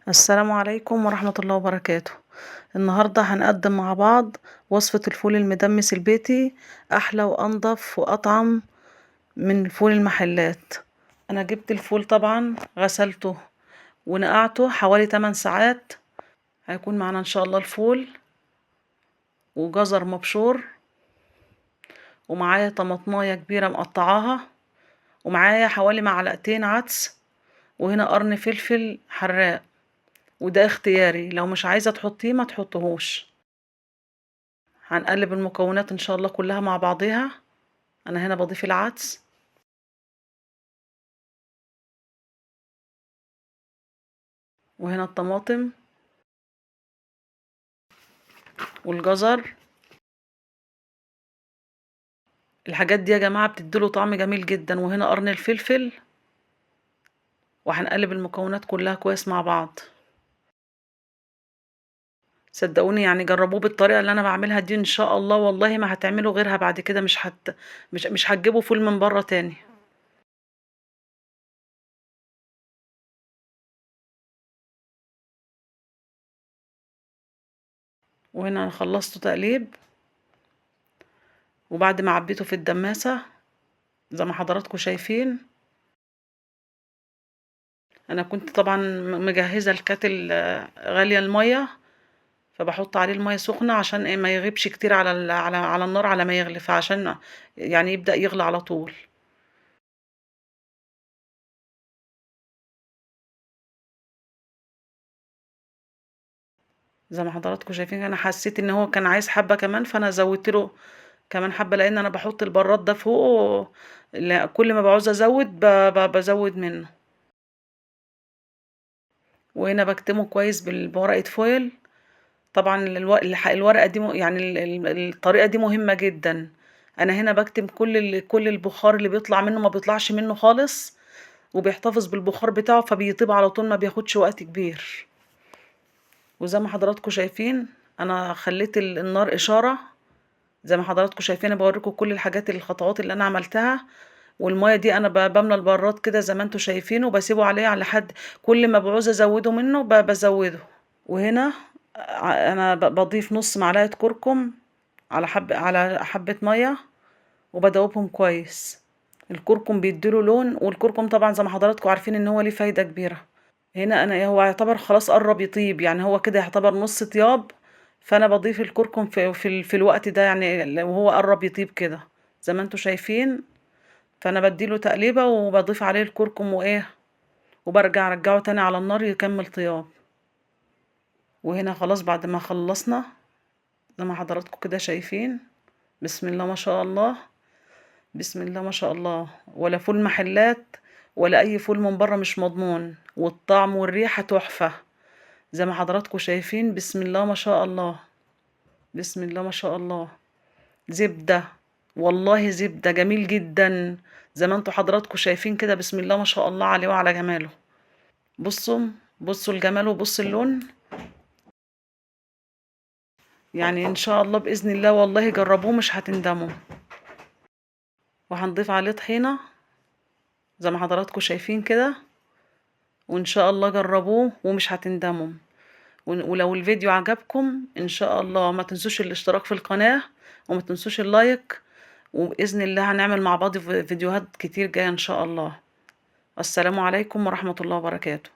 السلام عليكم ورحمة الله وبركاته. النهاردة هنقدم مع بعض وصفة الفول المدمس البيتي، أحلى وأنضف وأطعم من فول المحلات. أنا جبت الفول طبعا غسلته ونقعته حوالي 8 ساعات. هيكون معنا إن شاء الله الفول وجزر مبشور، ومعايا طماطماية كبيرة مقطعاها، ومعايا حوالي معلقتين عدس، وهنا قرن فلفل حراق، وده اختياري، لو مش عايزة تحطيه ما تحطهوش. هنقلب المكونات ان شاء الله كلها مع بعضيها. انا هنا بضيف العدس، وهنا الطماطم والجزر. الحاجات دي يا جماعة بتديله طعم جميل جدا، وهنا قرن الفلفل. وهنقلب المكونات كلها كويس مع بعض. صدقوني يعني جربوه بالطريقة اللي انا بعملها دي، ان شاء الله والله ما هتعملوا غيرها بعد كده. مش هتجيبوا فول من بره تاني. وهنا انا خلصته تقليب، وبعد ما عبيته في الدماسة زي ما حضراتكم شايفين، انا كنت طبعا مجهزة الكاتل غالية المية، فبحط عليه المية سخنة عشان ايه ما يغيبش كتير على النار على ما يغلي، فعشان يعني يبدأ يغلي على طول. زي ما حضراتكم شايفين انا حسيت ان هو كان عايز حبة كمان، فانا زودت له كمان حبة، لان انا بحط البراد ده فوق. لا، كل ما بعوز ازود بزود منه. وهنا بكتمه كويس بورقة فويل. طبعا الورقة دي يعني الطريقة دي مهمة جدا. انا هنا بكتم كل البخار اللي بيطلع منه ما بيطلعش منه خالص، وبيحتفظ بالبخار بتاعه فبيطيب على طول، ما بياخدش وقت كبير. وزي ما حضراتكم شايفين انا خليت النار اشارة. زي ما حضراتكم شايفين انا بوريكم كل الخطوات اللي انا عملتها. والمية دي انا بملى البراد كده زي ما انتم شايفين، وبسيبه عليه على حد كل ما بعوز ازوده منه بزوده. وهنا انا بضيف نص معلقة كركم على حبة مية، وبدوبهم كويس. الكركم بيديله لون، والكركم طبعا زي ما حضراتكم عارفين ان هو ليه فايدة كبيرة. هنا انا هو يعتبر خلاص قرب يطيب، يعني هو كده يعتبر نص طياب. فانا بضيف الكركم في الوقت ده، يعني وهو قرب يطيب كده زي ما انتم شايفين. فانا بديله تقليبة وبضيف عليه الكركم وايه، وبرجع ارجعه تاني على النار يكمل طياب. وهنا خلاص بعد ما خلصنا زي ما حضراتكم كده شايفين. بسم الله ما شاء الله. بسم الله ما شاء الله. ولا فول محلات ولا اي فول من بره مش مضمون، والطعم والريحة تحفة. زي ما حضراتكم شايفين بسم الله ما شاء الله. بسم الله ما شاء الله. زبدة، والله زبدة جميل جدا. زي ما انتوا حضراتكم شايفين كده بسم الله ما شاء الله عليه وعلى جماله. بصوا، بصوا الجمال وبصوا اللون. يعني ان شاء الله بإذن الله والله جربوه مش هتندموا. وهنضيف عليه طحينة زي ما حضراتكم شايفين كده، وان شاء الله جربوه ومش هتندموا. ولو الفيديو عجبكم ان شاء الله ما تنسوش الاشتراك في القناة، وما تنسوش اللايك. وبإذن الله هنعمل مع بعض فيديوهات كتير جاية ان شاء الله. السلام عليكم ورحمة الله وبركاته.